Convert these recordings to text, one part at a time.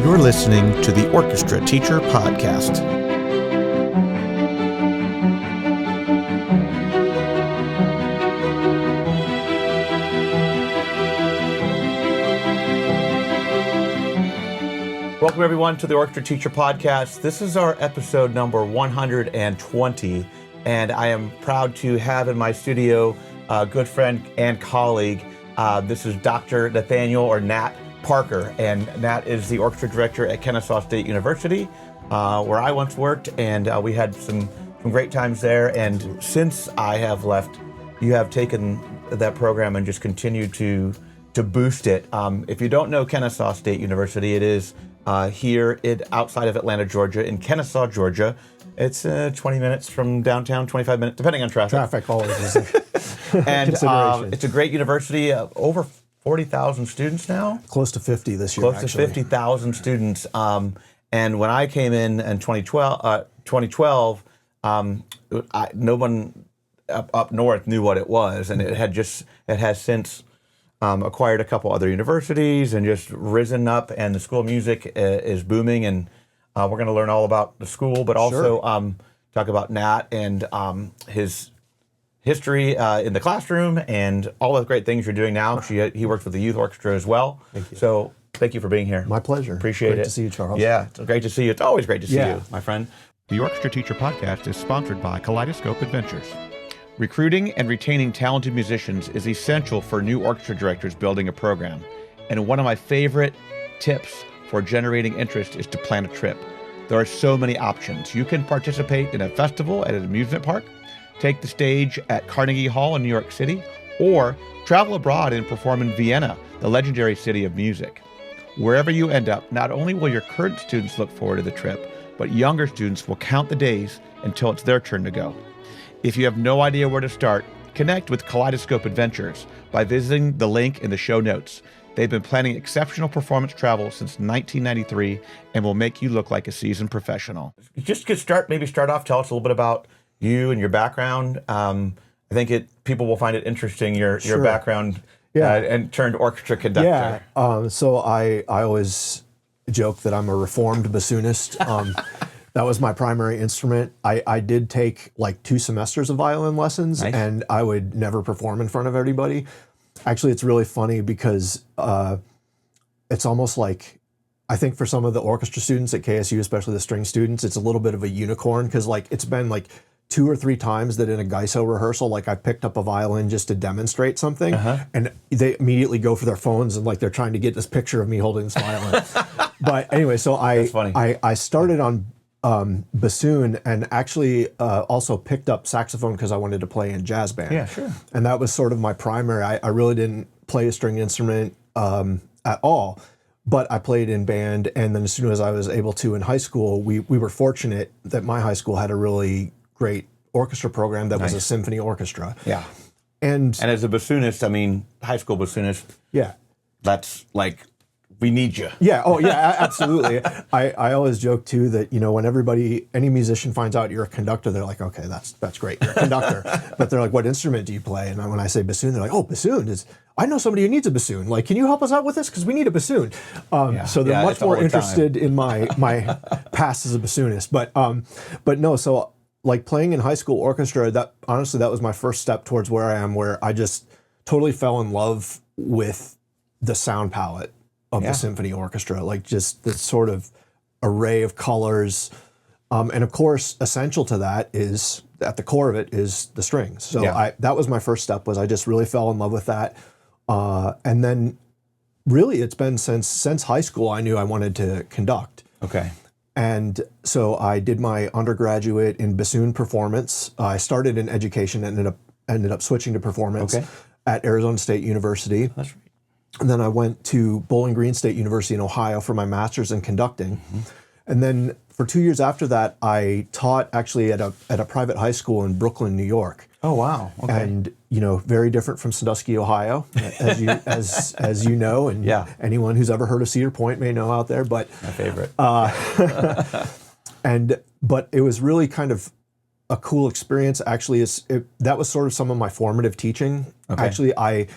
You're listening to the Orchestra Teacher Podcast. Welcome, everyone, to the Orchestra Teacher Podcast. This is our episode number 120, and I am proud to have in my studio a good friend and colleague. This is Dr. Nathaniel, or Nat Parker, and Nat is the orchestra director at Kennesaw State University, where I once worked, and we had some great times there. And since I have left, you have taken that program and just continued to boost it. If you don't know Kennesaw State University, it is here outside of Atlanta, Georgia, in Kennesaw, Georgia. It's 20 minutes from downtown, 25 minutes, depending on traffic. Traffic always is a and it's a great university, over 40,000 students now. Close to 50 this year, Close to 50,000 students. And when I came in 2012, no one up north knew what it was, and it has since acquired a couple other universities and just risen up, and the School of Music is booming, and we're going to learn all about the school, but also talk about Nat and his history in the classroom and all the great things you're doing now. He works with the youth orchestra as well. Thank you. So thank you for being here. My pleasure. Appreciate it. Great to see you, Charles. Yeah, it's great to see you. It's always great to see you, my friend. The Orchestra Teacher Podcast is sponsored by Kaleidoscope Adventures. Recruiting and retaining talented musicians is essential for new orchestra directors building a program. And one of my favorite tips for generating interest is to plan a trip. There are so many options. You can participate in a festival at an amusement park, take the stage at Carnegie Hall in New York City, or travel abroad and perform in Vienna, the legendary city of music. Wherever you end up, not only will your current students look forward to the trip, but younger students will count the days until it's their turn to go. If you have no idea where to start, connect with Kaleidoscope Adventures by visiting the link in the show notes. They've been planning exceptional performance travel since 1993 and will make you look like a seasoned professional. Just to start off, tell us a little bit about you and your background. I think people will find it interesting, your background, and turned orchestra conductor. Yeah, so I always joke that I'm a reformed bassoonist. That was my primary instrument. I did take like 2 semesters of violin lessons, nice. And I would never perform in front of everybody. Actually, it's really funny because it's almost like, I think for some of the orchestra students at KSU, especially the string students, it's a little bit of a unicorn, because like it's been like 2 or 3 times that in a GYSO rehearsal, like I picked up a violin just to demonstrate something, and they immediately go for their phones and like they're trying to get this picture of me holding this violin. But anyway, so I started on bassoon, and actually also picked up saxophone because I wanted to play in jazz band. Yeah, sure. And that was sort of my primary. I really didn't play a string instrument at all, but I played in band. And then as soon as I was able to in high school, we were fortunate that my high school had a really great orchestra program that was a symphony orchestra. Yeah. And as a bassoonist, I mean, high school bassoonist, that's like, we need you. Yeah. Oh, yeah. Absolutely. I always joke too that, you know, when any musician finds out you're a conductor, they're like, okay, that's great, you're a conductor. But they're like, what instrument do you play? And when I say bassoon, they're like, oh, bassoon I know somebody who needs a bassoon. Like, can you help us out with this? Because we need a bassoon. So they're much more interested in my past as a bassoonist. But no. So like playing in high school orchestra, that was my first step towards where I am, where I just totally fell in love with the sound palette of the symphony orchestra, like just this sort of array of colors. And of course, essential to that is, at the core of it, is the strings. So that was my first step, was I just really fell in love with that. And then really it's been since high school, I knew I wanted to conduct. Okay. And so I did my undergraduate in bassoon performance. I started in education, and ended up switching to performance at Arizona State University. That's right. And then I went to Bowling Green State University in Ohio for my master's in conducting. And then for 2 years after that, I taught actually at a private high school in Brooklyn, New York. Oh, wow. Okay. And, you know, very different from Sandusky, Ohio, as you know, and anyone who's ever heard of Cedar Point may know out there. But my favorite. But it was really kind of a cool experience. Actually, that was sort of some of my formative teaching. Okay. Actually, I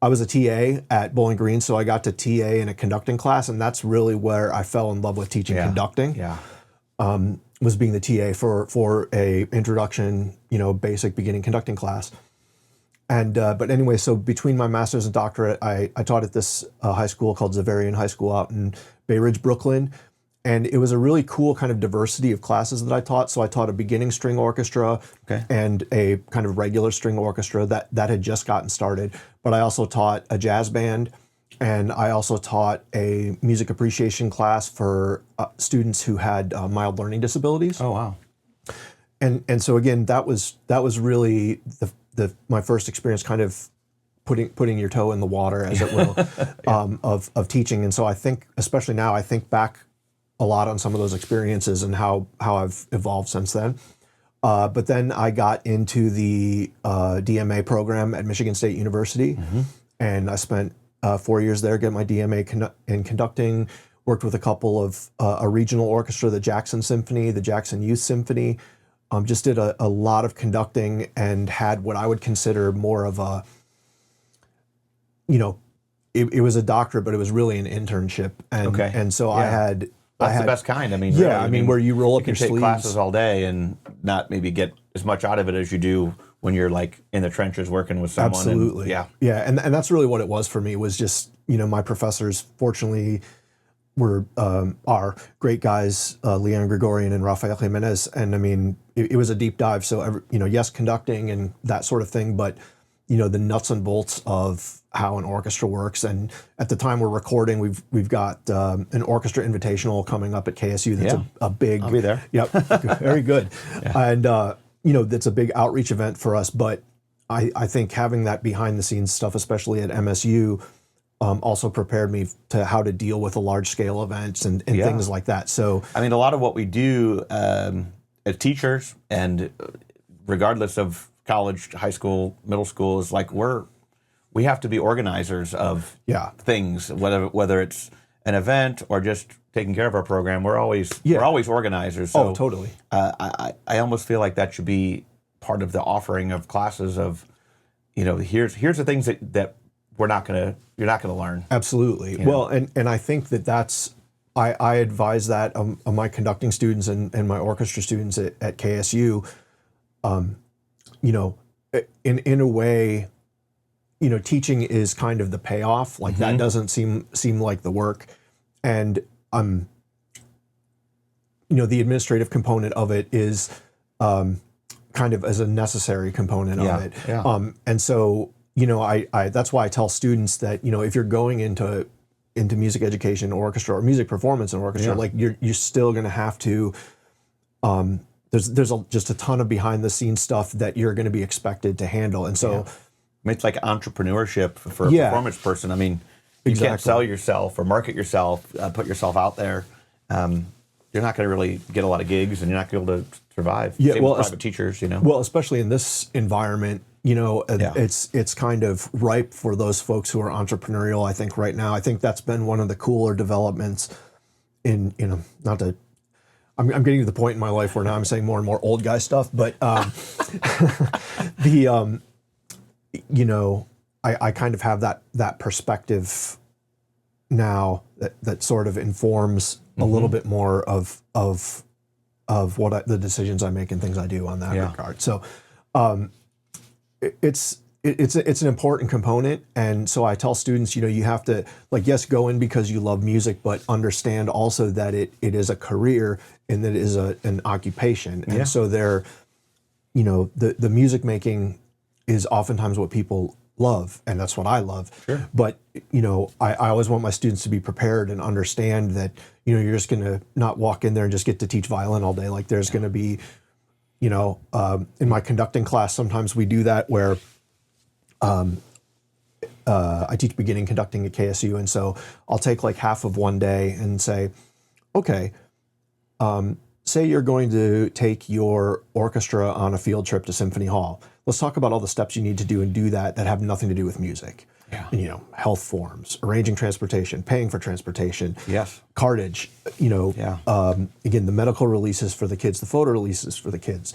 I was a TA at Bowling Green, so I got to TA in a conducting class, and that's really where I fell in love with teaching conducting. Yeah. Was being the TA for a introduction, basic beginning conducting class. And but anyway, so between my master's and doctorate, I taught at this high school called Xaverian High School out in Bay Ridge, Brooklyn. And it was a really cool kind of diversity of classes that I taught. So I taught a beginning string orchestra and a kind of regular string orchestra that had just gotten started. But I also taught a jazz band, and I also taught a music appreciation class for students who had mild learning disabilities. Oh, wow. And so again, that was really my first experience, kind of putting your toe in the water, as it will, of teaching. And so I think, especially now, I think back a lot on some of those experiences and how I've evolved since then. But then I got into the DMA program at Michigan State University, and I spent 4 years there, getting my DMA in conducting. Worked with a couple of a regional orchestra, the Jackson Symphony, the Jackson Youth Symphony. Just did a lot of conducting and had what I would consider more of a, it was a doctorate, but it was really an internship. And so I had... That's the best kind. I mean, yeah, really, where you roll up your sleeves. You can take classes all day and not maybe get as much out of it as you do when you're like in the trenches working with someone. Absolutely. And, and that's really what it was for me, was just, my professors, fortunately, are great guys, Leon Gregorian and Rafael Jimenez. And I mean, it was a deep dive. So, yes, conducting and that sort of thing, but, the nuts and bolts of how an orchestra works. And at the time we're recording, we've got an orchestra invitational coming up at KSU. That's a big... I'll be there. Yep, very good. And, that's a big outreach event for us. But I think having that behind the scenes stuff, especially at MSU, also prepared me to how to deal with a large scale events and things like that. So, I mean, a lot of what we do as teachers, and regardless of college, high school, middle school, is like we have to be organizers of things, whether it's an event or just taking care of our program. We're always organizers. So, totally. I almost feel like that should be part of the offering of classes of, here's the things that you're not gonna learn. Absolutely. Well, and I think that's I advise that on my conducting students and my orchestra students at KSU. In a way, teaching is kind of the payoff. Like that doesn't seem like the work, and the administrative component of it is kind of as a necessary component of it. Yeah. And so I that's why I tell students that if you're going into music education, orchestra, or music performance in orchestra, like you're still going to have to. There's just a ton of behind the scenes stuff that you're going to be expected to handle, and so it's like entrepreneurship for a performance person. I mean, you can't sell yourself or market yourself, put yourself out there. You're not going to really get a lot of gigs, and you're not going to be able to survive. Yeah, same with private teachers, Well, especially in this environment, it's kind of ripe for those folks who are entrepreneurial. I think right now, I think that's been one of the cooler developments in not to. I'm getting to the point in my life where now I'm saying more and more old guy stuff, but I kind of have that perspective now that sort of informs a little bit more of what the decisions I make and things I do on that regard. So it's an important component, and so I tell students, you have to go in because you love music, but understand also that it is a career and that it is an occupation, and so the music making is oftentimes what people love, and that's what I love. Sure. But I always want my students to be prepared and understand that you're just going to not walk in there and just get to teach violin all day. Like there's going to be, in my conducting class, sometimes we do that where. I teach beginning conducting at KSU, and so I'll take like half of one day and say, okay, say you're going to take your orchestra on a field trip to Symphony Hall. Let's talk about all the steps you need to do and do that have nothing to do with music. Yeah. And, health forms, arranging transportation, paying for transportation, cartage, again, the medical releases for the kids, the photo releases for the kids.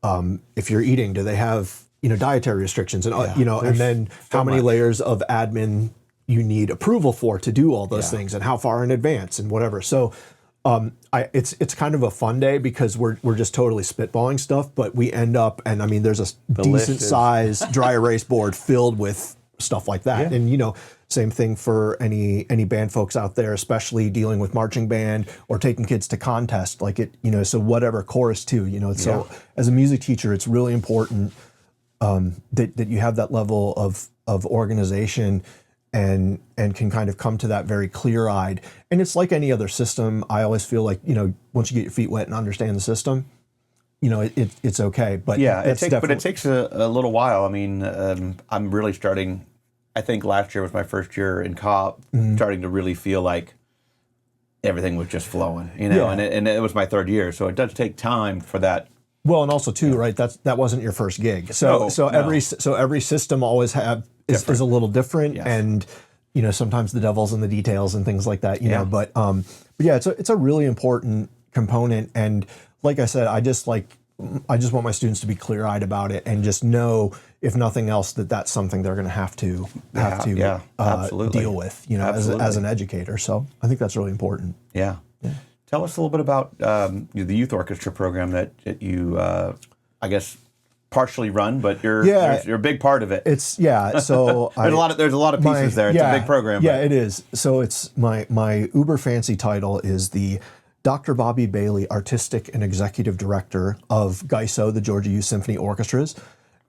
If you're eating, do they have dietary restrictions and and then how many much. layers of admin you need approval for to do all those things, and how far in advance and whatever. So it's kind of a fun day because we're just totally spitballing stuff, but we end up, and I mean, there's a decent size dry erase board filled with stuff like that. Yeah. And same thing for any band folks out there, especially dealing with marching band or taking kids to contest, like it, so whatever, chorus too, So as a music teacher, it's really important that you have that level of organization and can kind of come to that very clear-eyed. And it's like any other system. I always feel like, once you get your feet wet and understand the system, it's okay. But it takes a little while. I mean, I'm really starting. I think last year was my first year in co-op, starting to really feel like everything was just flowing, and it was my third year, so it does take time for that. Well, and also too, right? That wasn't your first gig, so every system always is a little different, and sometimes the devil's in the details and things like that, But yeah, it's a really important component, and like I said, I just want my students to be clear-eyed about it and just know, if nothing else, that's something they're going to have to deal with, as an educator. So I think that's really important. Yeah. Tell us a little bit about the youth orchestra program that you, I guess, partially run, but you're a big part of it. So there's a lot of pieces there. It's a big program. Yeah, it is. So it's my uber fancy title is the Dr. Bobby Bailey, Artistic and Executive Director of GYSO, the Georgia Youth Symphony Orchestras.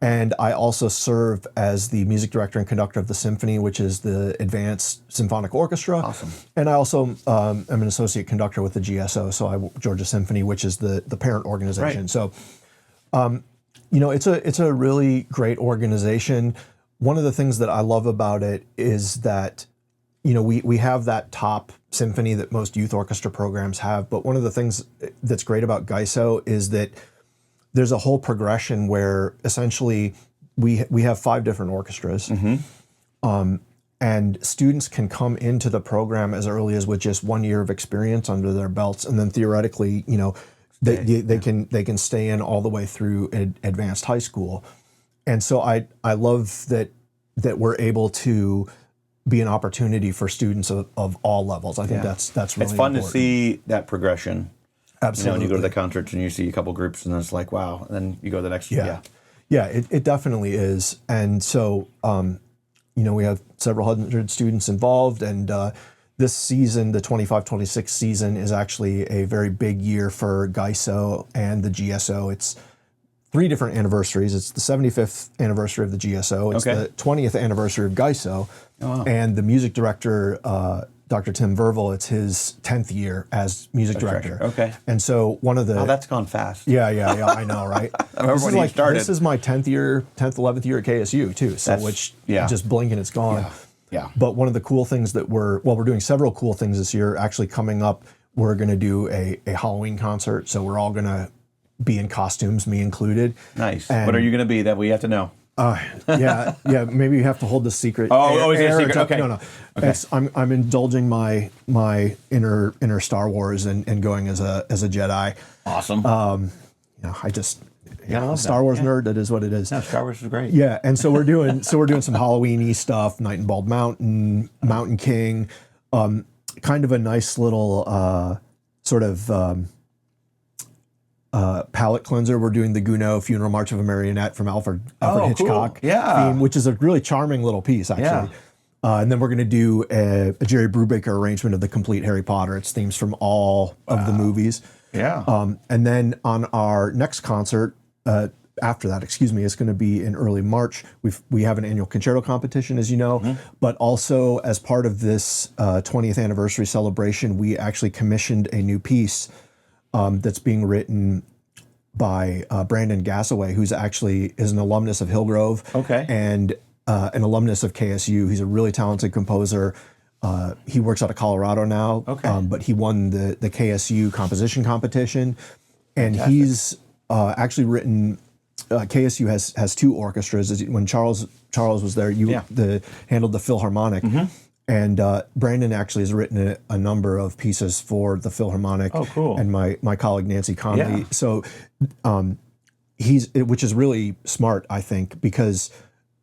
And I also serve as the music director and conductor of the Symphony, which is the Advanced Symphonic Orchestra. Awesome. And I also am an associate conductor with the GSO, so Georgia Symphony, which is the parent organization. Right. So, it's a really great organization. One of the things that I love about it is that, we have that top symphony that most youth orchestra programs have, but one of the things that's great about GYSO is that there's a whole progression where essentially we have 5 different orchestras, and students can come into the program as early as with just 1 year of experience under their belts, and then theoretically, they can stay in all the way through advanced high school. And so I love that we're able to be an opportunity for students of all levels. I think that's really It's fun important. to see that progression. Absolutely. When you go to the concerts and you see a couple groups and it's like, wow, and then you go to the next one. Yeah, it definitely is. And so, we have several hundred students involved, and this season, the 25-26 season, is actually a very big year for GYSO and the GSO. It's 3 different anniversaries. It's the 75th anniversary of the GSO. It's the 20th anniversary of GYSO. Oh, wow. And the music director, Dr. Tim Verville, it's his 10th year as music director. Okay. And so one of the... Oh, that's gone fast. Yeah, I know, right? I remember when you started. This is my 10th, 11th year at KSU, too. So just blink and it's gone. Yeah. But one of the cool things that we're doing several cool things this year. Actually coming up, we're going to do a Halloween concert. So we're all going to be in costumes, me included. Nice. And what are you going to be that we have to know? Maybe you have to hold the secret. Is it a secret? Okay. No. Okay. I'm indulging my inner Star Wars and going as a Jedi. Awesome. I just Star Wars nerd. That is what it is. No, Star Wars is great. Yeah, and so we're doing some Halloween-y stuff. Night in Bald Mountain, Mountain King, kind of a nice little sort of. Palette cleanser. We're doing the Gounod Funeral March of a Marionette from Alfred Hitchcock theme, which is a really charming little piece, actually. Yeah. And then we're going to do a Jerry Brubaker arrangement of the complete Harry Potter. It's themes from all of the movies. Yeah. And then on our next concert, after that, it's going to be in early March. We have an annual concerto competition, as you know, but also as part of this 20th anniversary celebration, we actually commissioned a new piece that's being written by Brandon Gassaway, who's actually is an alumnus of Hillgrove and an alumnus of KSU. He's a really talented composer. He works out of Colorado now, but he won the KSU composition competition, and he's actually written. KSU has 2 orchestras. When Charles was there, handled the Philharmonic. And Brandon actually has written a number of pieces for the Philharmonic. Oh, cool. And my colleague Nancy Conley. Yeah. So which is really smart, I think, because,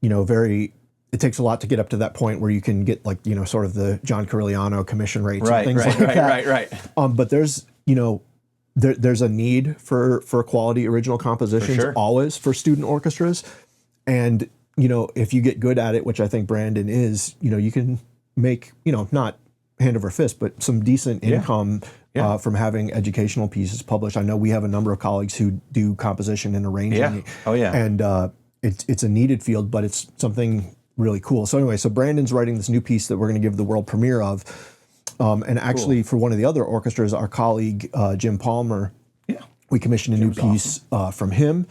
it takes a lot to get up to that point where you can get sort of the John Corigliano commission rates and things like that. Right. But there's, there's a need for quality original compositions always for student orchestras. And, if you get good at it, which I think Brandon is, you can make, not hand over fist, but some decent income from having educational pieces published. I know we have a number of colleagues who do composition and arranging. Yeah. Oh, yeah. And it's a needed field, but it's something really cool. So anyway, Brandon's writing this new piece that we're going to give the world premiere of. And actually for one of the other orchestras, our colleague, Jim Palmer, we commissioned a new piece from him.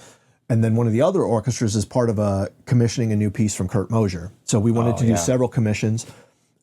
And then one of the other orchestras is part of commissioning a new piece from Kurt Mosier. So we wanted to do several commissions.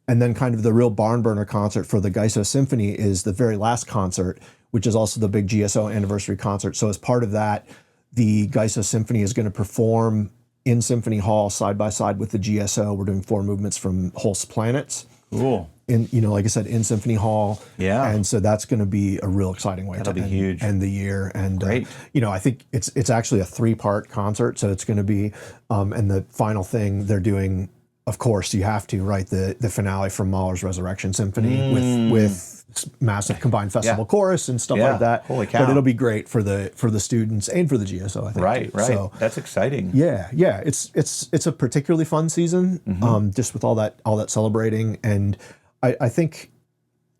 And then kind of the real barn burner concert for the GYSO Symphony is the very last concert, which is also the big GSO anniversary concert. So as part of that, the GYSO Symphony is going to perform in Symphony Hall side by side with the GSO. We're doing 4 movements from Holst's Planets. Cool. In, like I said, in Symphony Hall. Yeah. And so that's going to be a real exciting way to end the year. And, I think it's actually a 3-part concert. So it's going to be, and the final thing they're doing, of course, you have to write the finale from Mahler's Resurrection Symphony with massive combined festival chorus and stuff like that. Holy cow. But it'll be great for the students and for the GSO, I think. Right. So, that's exciting. Yeah. It's a particularly fun season, just with all that celebrating. And I think,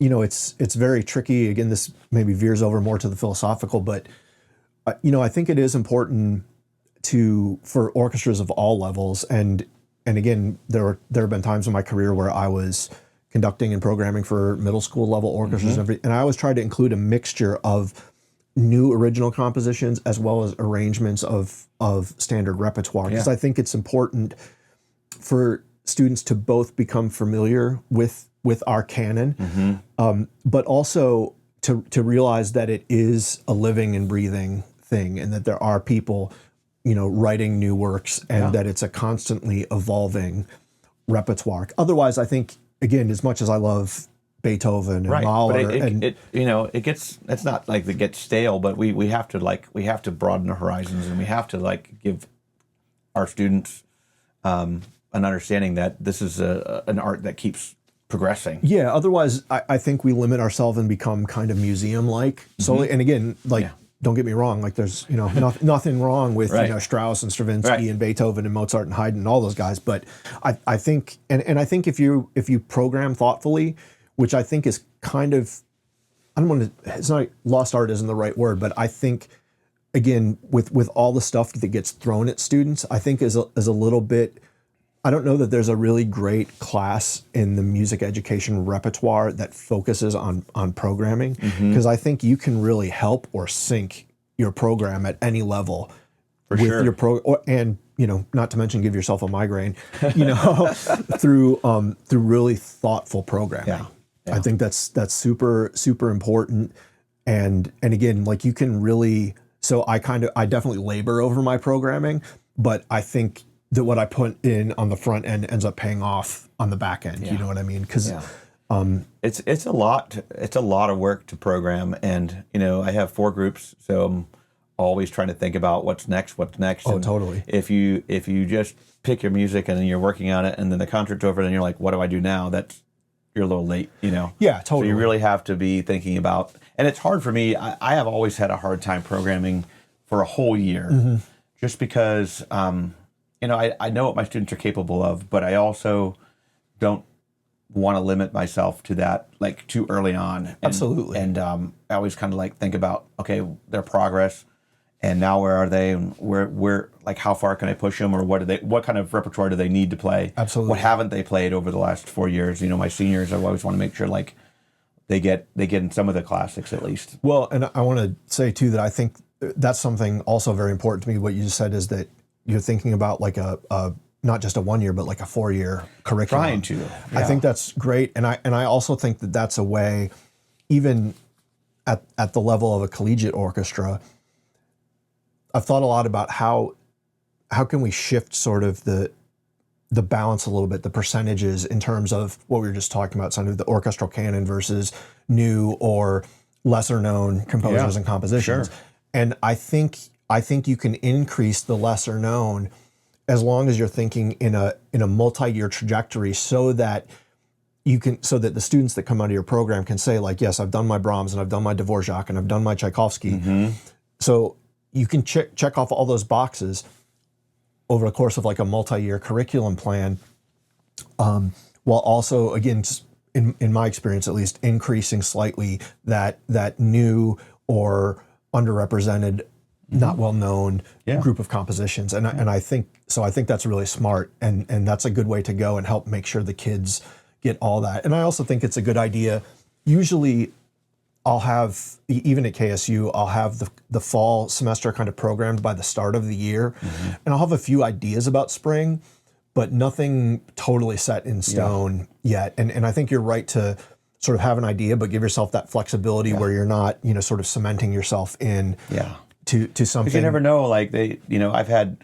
it's very tricky. Again, this maybe veers over more to the philosophical, but I think it is important for orchestras of all levels. And again, there have been times in my career where I was conducting and programming for middle school level orchestras and I always tried to include a mixture of new original compositions as well as arrangements of standard repertoire, because I think it's important for students to both become familiar with our canon, but also to realize that it is a living and breathing thing, and that there are people writing new works, and that it's a constantly evolving repertoire. Otherwise, I think, again, as much as I love Beethoven and Mahler, but it's not like it gets stale, but we have to broaden the horizons, and we have to give our students an understanding that this is an art that keeps progressing. Yeah. Otherwise, I think we limit ourselves and become kind of museum-like solely. And again, don't get me wrong, there's nothing wrong with Strauss and Stravinsky and Beethoven and Mozart and Haydn and all those guys, but I think and I think if you program thoughtfully, which I think is kind of, it's not, lost art isn't the right word, but I think, again, with all the stuff that gets thrown at students, I think is a little bit, I don't know that there's a really great class in the music education repertoire that focuses on programming, because I think you can really help or sink your program at any level with your and not to mention give yourself a migraine, through really thoughtful programming. Yeah. I think that's super super important, and again, you can really. So I definitely labor over my programming, but I think that what I put in on the front end ends up paying off on the back end. You know what I mean? Because it's a lot of work to program, and I have 4 groups, so I'm always trying to think about what's next. Oh, and totally. If you just pick your music and then you're working on it, and then the concert's over, and you're like, what do I do now? You're a little late, Yeah, totally. So you really have to be thinking about, and it's hard for me. I have always had a hard time programming for a whole year, just because. I know what my students are capable of, but I also don't want to limit myself to that too early on. Absolutely. And I always kind of think about, okay, their progress, and now where are they, and where how far can I push them, or what kind of repertoire do they need to play? Absolutely. What haven't they played over the last 4 years? My seniors, I always want to make sure they get in some of the classics at least. Well, and I want to say too that I think that's something also very important to me. What you just said is that you're thinking about a not just a 1 year, but a 4-year curriculum. Trying to. Yeah. I think that's great, and I also think that that's a way, even at the level of a collegiate orchestra. I've thought a lot about how can we shift sort of the balance a little bit, the percentages in terms of what we were just talking about, sort of the orchestral canon versus new or lesser known composers and compositions. Sure. And I think I think you can increase the lesser known as long as you're thinking in a multi-year trajectory, so that the students that come out of your program can say, like, yes, I've done my Brahms and I've done my Dvorak and I've done my Tchaikovsky. So you can check off all those boxes over the course of like a multi-year curriculum plan, while also, again, in my experience at least, increasing slightly that new or underrepresented, not well known group of compositions. And I think that's really smart, and that's a good way to go and help make sure the kids get all that. And I also think it's a good idea. Usually I'll have, even at KSU, I'll have the fall semester kind of programmed by the start of the year. And I'll have a few ideas about spring, but nothing totally set in stone yet. And I think you're right to sort of have an idea, but give yourself that flexibility where you're not, sort of cementing yourself in to something. Because you never know, like I've had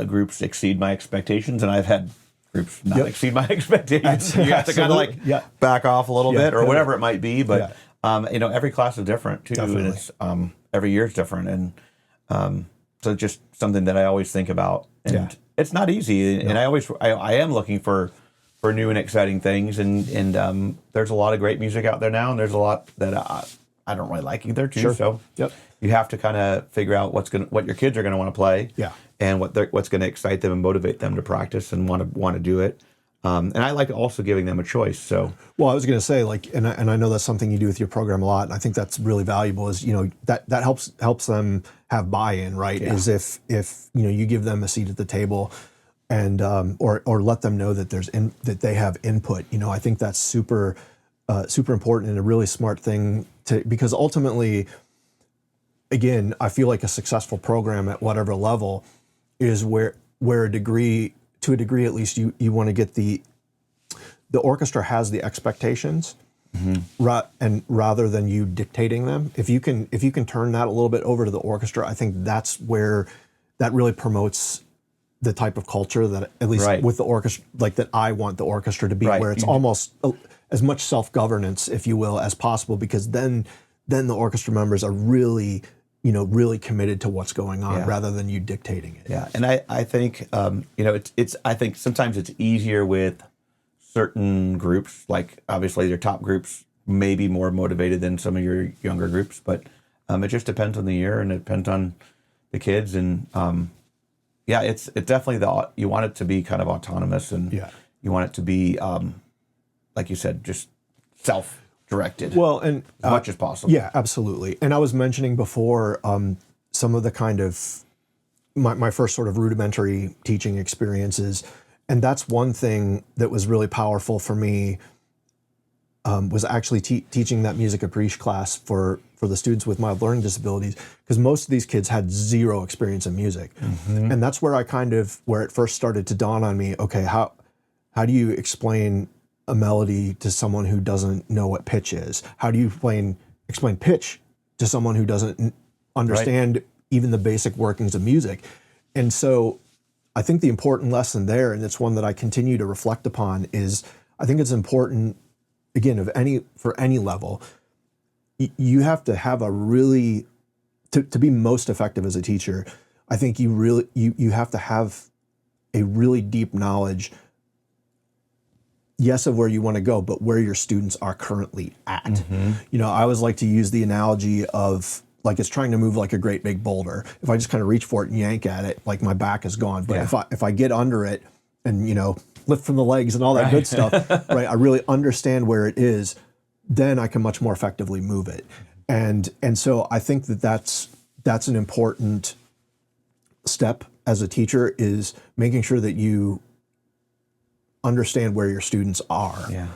groups exceed my expectations, and I've had groups not exceed my expectations. You have to kind of like back off a little bit, or whatever it might be. But every class is different too, and it's every year is different, and so just something that I always think about. And it's not easy, and I am looking for new and exciting things, and there's a lot of great music out there now, and there's a lot that I don't really like either too. So you have to kind of figure out what your kids are going to want to play, and what's going to excite them and motivate them to practice and want to do it. And I like also giving them a choice. So, well, I was going to say, like, and I know that's something you do with your program a lot, and I think that's really valuable. Is that helps them have buy-in, right? Yeah. Is if you give them a seat at the table, and or let them know that that they have input. I think that's super important and a really smart thing because ultimately, again, I feel like a successful program at whatever level is where to a degree at least, you want to get the orchestra has the expectations, and rather than you dictating them. If you can turn that a little bit over to the orchestra, I think that's where that really promotes the type of culture that, at least with the orchestra, like that I want the orchestra to be, where it's almost as much self-governance, if you will, as possible, because then the orchestra members are really committed to what's going on rather than you dictating it. Yeah, and I think I think sometimes it's easier with certain groups, like obviously your top groups may be more motivated than some of your younger groups, but it just depends on the year and it depends on the kids, and it's definitely you want it to be kind of autonomous, and you want it to be like you said, just self-directed. Well, and as much as possible. Yeah, absolutely. And I was mentioning before some of the kind of my first sort of rudimentary teaching experiences, and that's one thing that was really powerful for me. Was actually teaching that music appreciation class for the students with mild learning disabilities, because most of these kids had zero experience in music, and that's where where it first started to dawn on me. Okay, how do you explain a melody to someone who doesn't know what pitch is? How do you explain pitch to someone who doesn't understand even the basic workings of music? And so I think the important lesson there, and it's one that I continue to reflect upon, is I think it's important, again, for any level, you have to have a really, to be most effective as a teacher, I think you have to have a really deep knowledge, yes, of where you want to go, but where your students are currently at. I always like to use the analogy of, like, it's trying to move like a great big boulder. If I just kind of reach for it and yank at it, like, my back is gone. But if I get under it and, lift from the legs and all that good stuff, right, I really understand where it is, then I can much more effectively move it. And so I think that's an important step as a teacher, is making sure that you understand where your students are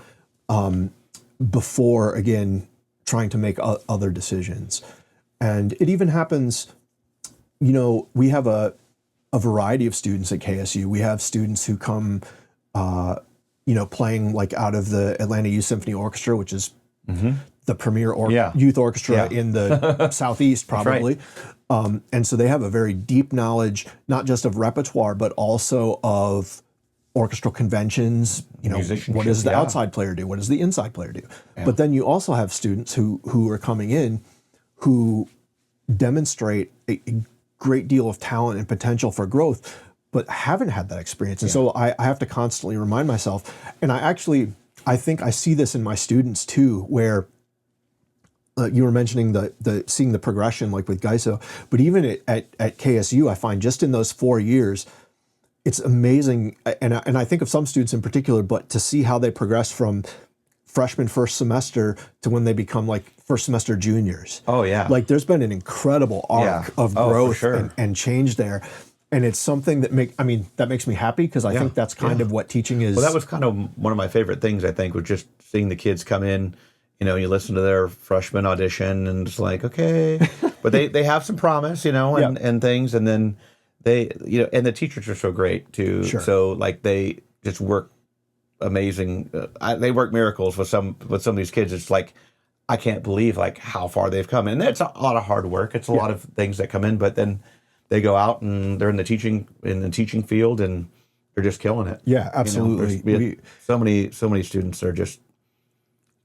before, again, trying to make other decisions. And it even happens, we have a variety of students at KSU. We have students who come, playing like out of the Atlanta Youth Symphony Orchestra, which is the premier youth orchestra in the Southeast, probably. And so they have a very deep knowledge, not just of repertoire, but also of orchestral conventions. What does the outside player do? What does the inside player do? But then you also have students who are coming in who demonstrate great deal of talent and potential for growth, but haven't had that experience. And so I have to constantly remind myself. And I think I see this in my students too, where you were mentioning the seeing the progression like with GYSO, but even at KSU, I find just in those 4 years, it's amazing. And I think of some students in particular, but to see how they progress from freshman first semester to when they become like first semester juniors. Oh yeah. Like there's been an incredible arc of growth and change there. And it's something that makes me happy because I think that's kind of what teaching is. Well, that was kind of one of my favorite things, I think, was just seeing the kids come in, you listen to their freshman audition and it's like, okay, but they have some promise, and things. And then they, and the teachers are so great too. Sure. So like they just work amazing. They work miracles with some of these kids. It's like, I can't believe like how far they've come. And it's a lot of hard work. It's a lot of things that come in, but then they go out and they're in the teaching field and they're just killing it. Yeah, absolutely. So many students are just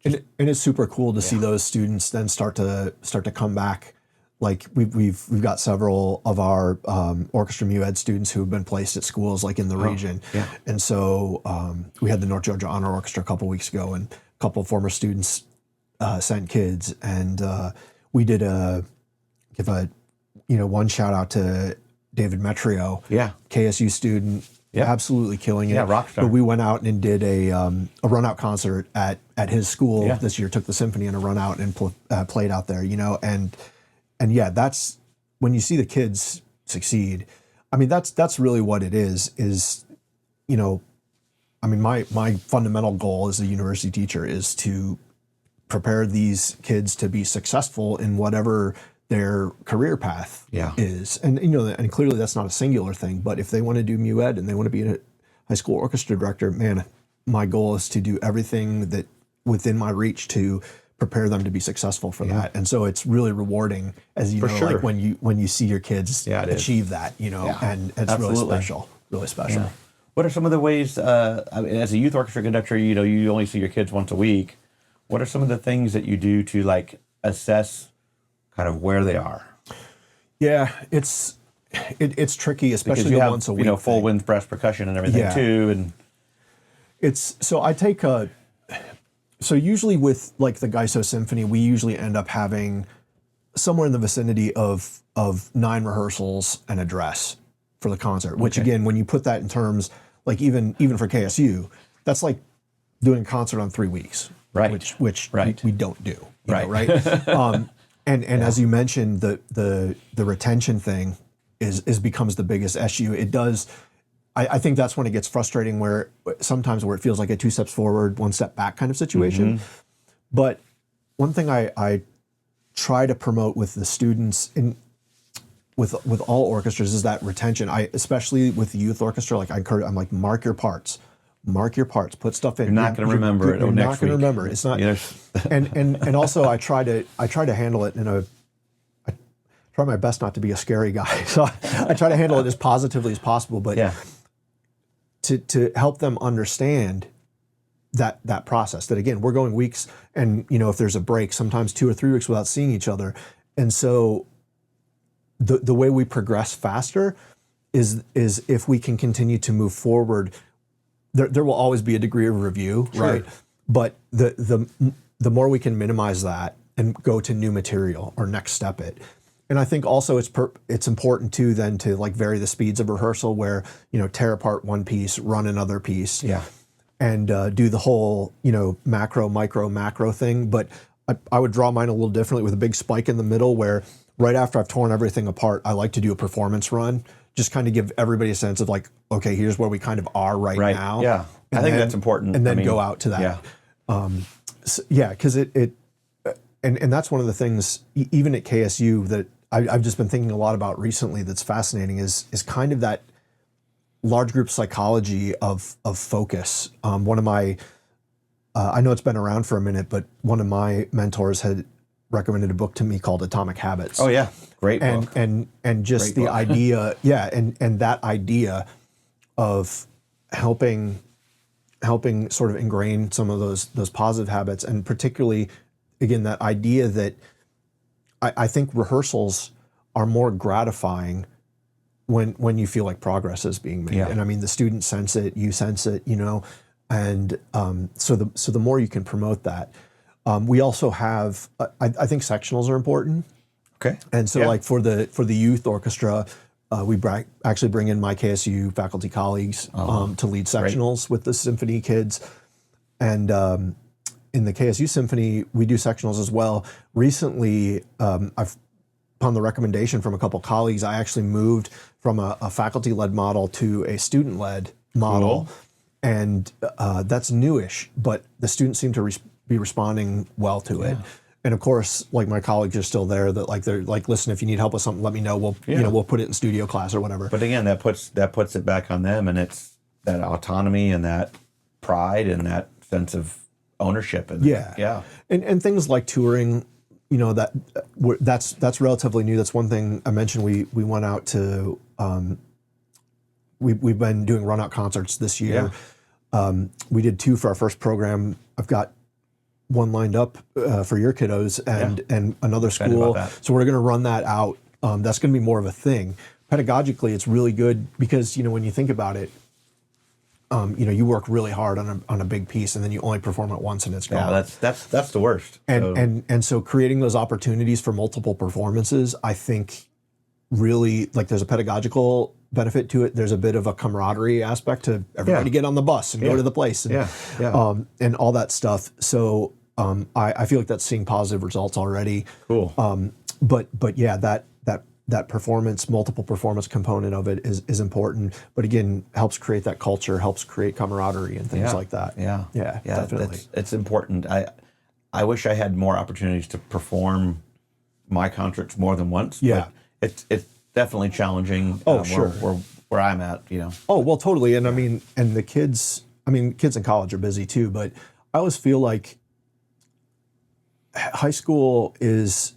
and it's super cool to see those students then start to come back. Like we've got several of our orchestra mu ed students who have been placed at schools like in the region. Yeah. And so we had the North Georgia Honor Orchestra a couple weeks ago, and a couple of former students sent kids, and we did give one shout out to David Metrio, KSU student, absolutely killing it. Yeah, rock star. But we went out and did a run out concert at his school this year. Took the Symphony on a run out and played out there. And yeah, that's when you see the kids succeed. I mean, that's really what it is. My fundamental goal as a university teacher is to prepare these kids to be successful in whatever their career path is. And and clearly that's not a singular thing, but if they want to do mu ed and they want to be a high school orchestra director, man, my goal is to do everything that within my reach to prepare them to be successful for that. And so it's really rewarding as like when you see your kids achieve that, and it's really special. Yeah. What are some of the ways, as a youth orchestra conductor, you only see your kids once a week. What are some of the things that you do to like assess kind of where they are? Yeah, it's tricky, especially because you have, once a week. Full wind brass percussion and everything too. And so usually with like the GYSO Symphony, we usually end up having somewhere in the vicinity of 9 rehearsals and a dress for the concert, which again, when you put that in terms, like even for KSU, that's like doing a concert on 3 weeks. Right. Which we don't do. Right. And as you mentioned, the retention thing becomes the biggest issue. It does. I think that's when it gets frustrating, where sometimes it feels like a 2 steps forward, 1 step back kind of situation. Mm-hmm. But one thing I try to promote with the students with all orchestras is that retention. Especially with the youth orchestra, like I'm like, mark your parts. Put stuff in. You're not going to remember it. You're next not going to remember it. It's not. And also I try to handle it I try my best not to be a scary guy. So I try to handle it as positively as possible. But to help them understand that process, that again, we're going weeks, and if there's a break, sometimes 2 or 3 weeks without seeing each other. And so the way we progress faster is if we can continue to move forward. There will always be a degree of review, right? But the more we can minimize that and go to new material or next step it. And I think also it's important too then to like vary the speeds of rehearsal, where tear apart one piece, run another piece, and do the whole macro, micro, macro thing. But I would draw mine a little differently, with a big spike in the middle, where right after I've torn everything apart, I like to do a performance run. Just kind of give everybody a sense of like, okay, here's where we kind of are right now. Yeah, I think that's important. And then go out to that. Because and that's one of the things, even at KSU, that I've just been thinking a lot about recently that's fascinating is kind of that large group psychology of focus. One of my, I know it's been around for a minute, but one of my mentors had recommended a book to me called Atomic Habits. Oh yeah, great book. And just the idea, and that idea of helping sort of ingrain some of those positive habits, and particularly, again, that idea that I think rehearsals are more gratifying when you feel like progress is being made. Yeah. And I mean, the students sense it, you sense it, and so the more you can promote that. We also have, I think sectionals are important. Okay. And so like for the youth orchestra, we actually bring in my KSU faculty colleagues to lead sectionals with the symphony kids. And in the KSU Symphony, we do sectionals as well. Recently, upon the recommendation from a couple colleagues, I actually moved from a faculty-led model to a student-led model. Cool. And that's newish, but the students seem to be responding well to it. And of course, like my colleagues are still there. That they're like, listen, if you need help with something, let me know. We'll we'll put it in studio class or whatever. But again, that puts it back on them, and it's that autonomy and that pride and that sense of ownership. And and things like touring. That's relatively new. That's one thing I mentioned. We went out to. We've been doing run out concerts this year. We did 2 for our first program. I've got one lined up for your kiddos and another school. So we're going to run that out. That's going to be more of a thing. Pedagogically, it's really good because when you think about it, you work really hard on a big piece and then you only perform it once and it's gone. Yeah, that's the worst. And so creating those opportunities for multiple performances, I think really there's a pedagogical benefit to it. There's a bit of a camaraderie aspect to everybody get on the bus and go to the place and and all that stuff. So I feel like that's seeing positive results already. Cool. But yeah, that performance, multiple performance component of it is important. But again, helps create that culture, helps create camaraderie and things like that. Yeah, definitely. It's important. I wish I had more opportunities to perform my concerts more than once. Yeah, but it's definitely challenging. Sure. Where I'm at, Oh well, totally. And I mean, and the kids. I mean, kids in college are busy too. But I always feel like high school is.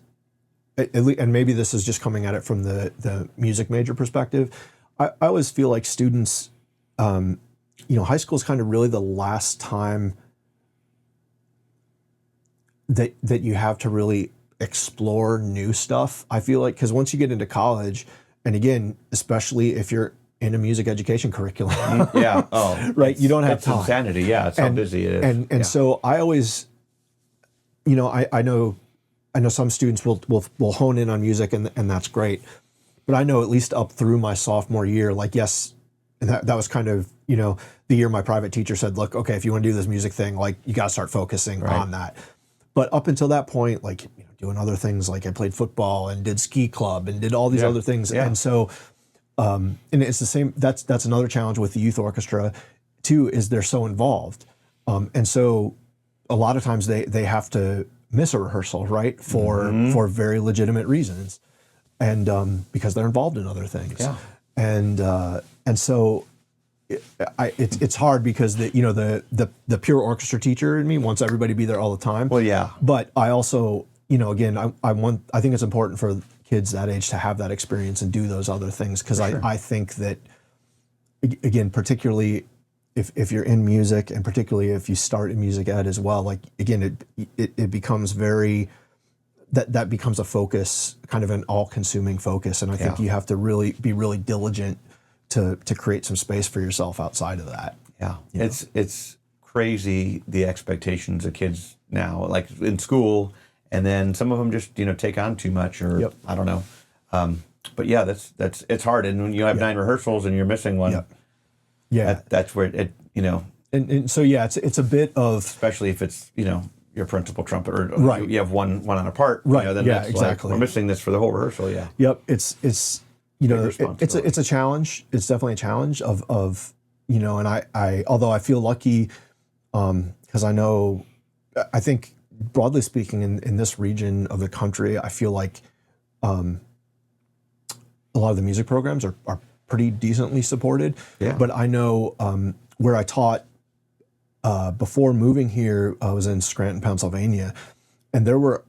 And maybe this is just coming at it from the music major perspective. I always feel like students, high school is kind of really the last time that you have to really explore new stuff. I feel like because once you get into college, and again, especially if you're in a music education curriculum, right, you don't have time. Insanity. Yeah, it's how busy it is. And so I always, I know some students will hone in on music and that's great, but I know at least up through my sophomore year, and that was kind of the year my private teacher said, look, okay, if you want to do this music thing, you got to start focusing on that. But up until that point, doing other things, I played football and did ski club and did all these other things, and so and it's the same. That's another challenge with the youth orchestra, too, is they're so involved, and so a lot of times they have to miss a rehearsal, right, for very legitimate reasons, and because they're involved in other things, and so it's hard because the pure orchestra teacher in me wants everybody to be there all the time. Well, yeah, but I also again I think it's important for kids that age to have that experience and do those other things because I think that again, particularly if you're in music, and particularly if you start in music ed as well, again, it becomes very, that becomes a focus, kind of an all-consuming focus. And I think you have to really be really diligent to create some space for yourself outside of that. Yeah. It's crazy, the expectations of kids now, in school, and then some of them just, take on too much or I don't know. But yeah, it's hard. And when you have 9 rehearsals and you're missing one, that's where it and so it's a bit of, especially if it's your principal trumpet or you have one on a part, then that's exactly. We're missing this for the whole rehearsal. It's it's a challenge. It's definitely a challenge of and I although I feel lucky because I think broadly speaking in this region of the country, I feel like a lot of the music programs are pretty decently supported. But I know where I taught before moving here, I was in Scranton, Pennsylvania, and there were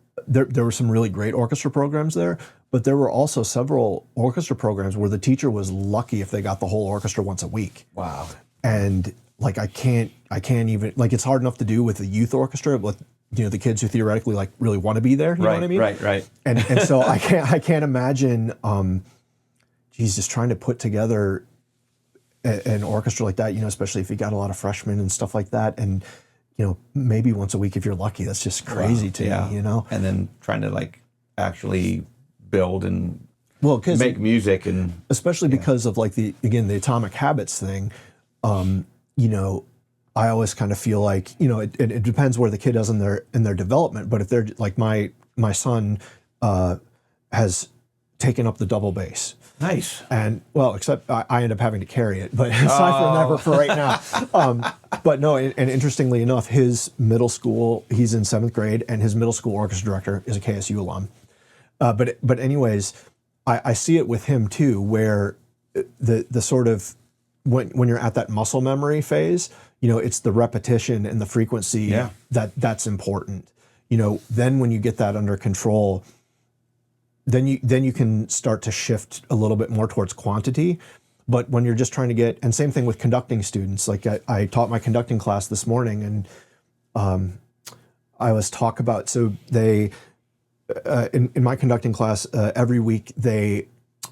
some really great orchestra programs there, but there were also several orchestra programs where the teacher was lucky if they got the whole orchestra once a week. Wow. And I can't even, it's hard enough to do with the youth orchestra, but the kids who theoretically like really want to be there. You know what I mean? Right. And so I can't imagine, just trying to put together an orchestra like that, especially if you got a lot of freshmen and stuff like that. And, maybe once a week if you're lucky. That's just crazy to me, And then trying to like actually build and make music, and especially because of like the atomic habits thing. I always kind of feel like, it depends where the kid is in their development. But if they're like my son has taken up the double bass. Nice. And except I end up having to carry it, but aside from that for right now. But no, and interestingly enough, his middle school, he's in 7th grade, and his middle school orchestra director is a KSU alum. But anyways, I see it with him too, where the sort of when you're at that muscle memory phase, it's the repetition and the frequency that's important. Then when you get that under control, then you can start to shift a little bit more towards quantity. But when you're just trying to get, and same thing with conducting students, like I taught my conducting class this morning, and I was talk about, so they, in my conducting class, every week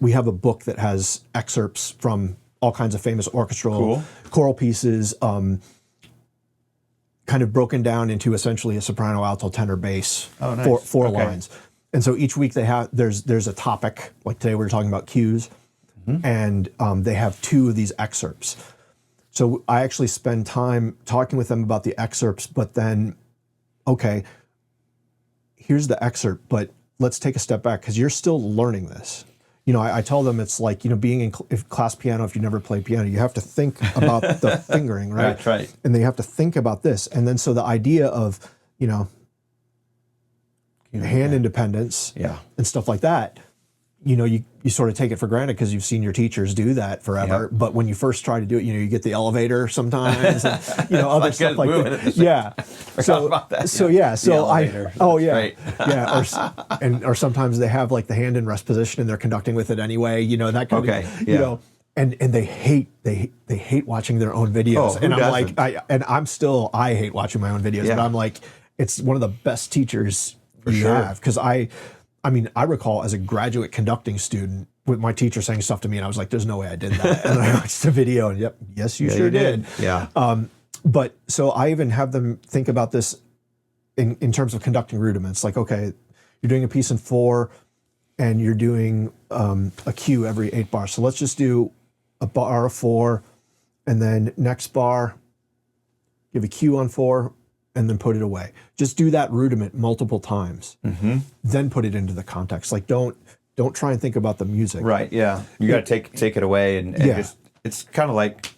we have a book that has excerpts from all kinds of famous orchestral choral pieces, kind of broken down into essentially a soprano, alto, tenor, bass, four lines. And so each week there's a topic, like today we were talking about cues, and they have 2 of these excerpts. So I actually spend time talking with them about the excerpts, but then, okay, here's the excerpt, but let's take a step back because you're still learning this. I tell them it's like, being in class piano, if you never play piano, you have to think about the fingering, right? Right. And then you have to think about this. And then so the idea of, hand independence and stuff like that, you sort of take it for granted because you've seen your teachers do that forever. Yep. But when you first try to do it, you get the elevator sometimes, and, other stuff like that. Yeah. So about that. So or sometimes they have like the hand in rest position and they're conducting with it anyway. That kind of, and they hate watching their own videos. And I'm like, I hate watching my own videos, but I'm like, it's one of the best teachers you have, because I recall as a graduate conducting student with my teacher saying stuff to me, and I was like, "There's no way I did that." And I watched the video, and yes, you sure did. Yeah. But so I even have them think about this in terms of conducting rudiments. Like, okay, you're doing a piece in 4, and you're doing a cue every 8 bars. So let's just do a bar of 4, and then next bar, give a cue on 4. And then put it away. Just do that rudiment multiple times. Then put it into the context. Like don't try and think about the music. Right. Yeah. You got to take it away, and just, it's kind of like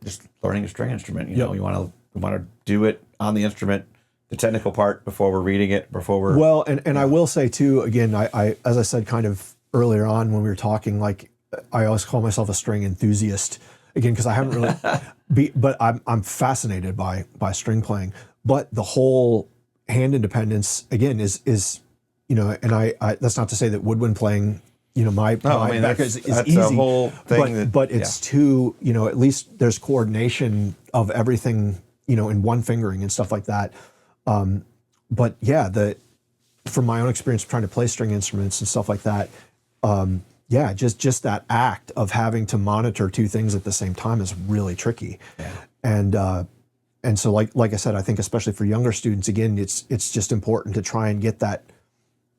just learning a string instrument. You want to do it on the instrument, the technical part, before we're reading it, before we're and I will say too. Again, I as I said kind of earlier on when we were talking, like I always call myself a string enthusiast. Again, because I haven't really, but I'm fascinated by string playing. But the whole hand independence again is and I that's not to say that woodwind playing, my back is easy. A whole thing but it's too, at least there's coordination of everything, in one fingering and stuff like that. But from my own experience trying to play string instruments and stuff like that, just that act of having to monitor 2 things at the same time is really tricky. Yeah. And so, like I said, I think especially for younger students, again, it's just important to try and get that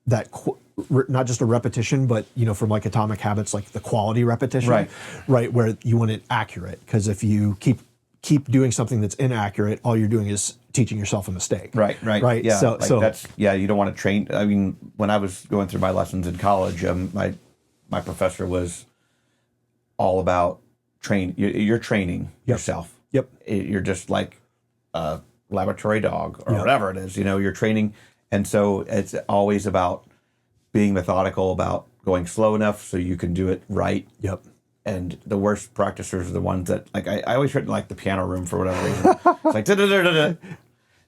not just a repetition, but from like atomic habits, like the quality repetition, right, where you want it accurate. Because if you keep doing something that's inaccurate, all you're doing is teaching yourself a mistake. Right. Yeah. So that's you don't want to train. I mean, when I was going through my lessons in college, my professor was all about you're training yourself. Yep. You're just like a laboratory dog or whatever it is, you're training. And so it's always about being methodical, about going slow enough so you can do it right. Yep. And the worst practicers are the ones that, like, I always heard like the piano room for whatever reason. It's like, da-da-da-da-da,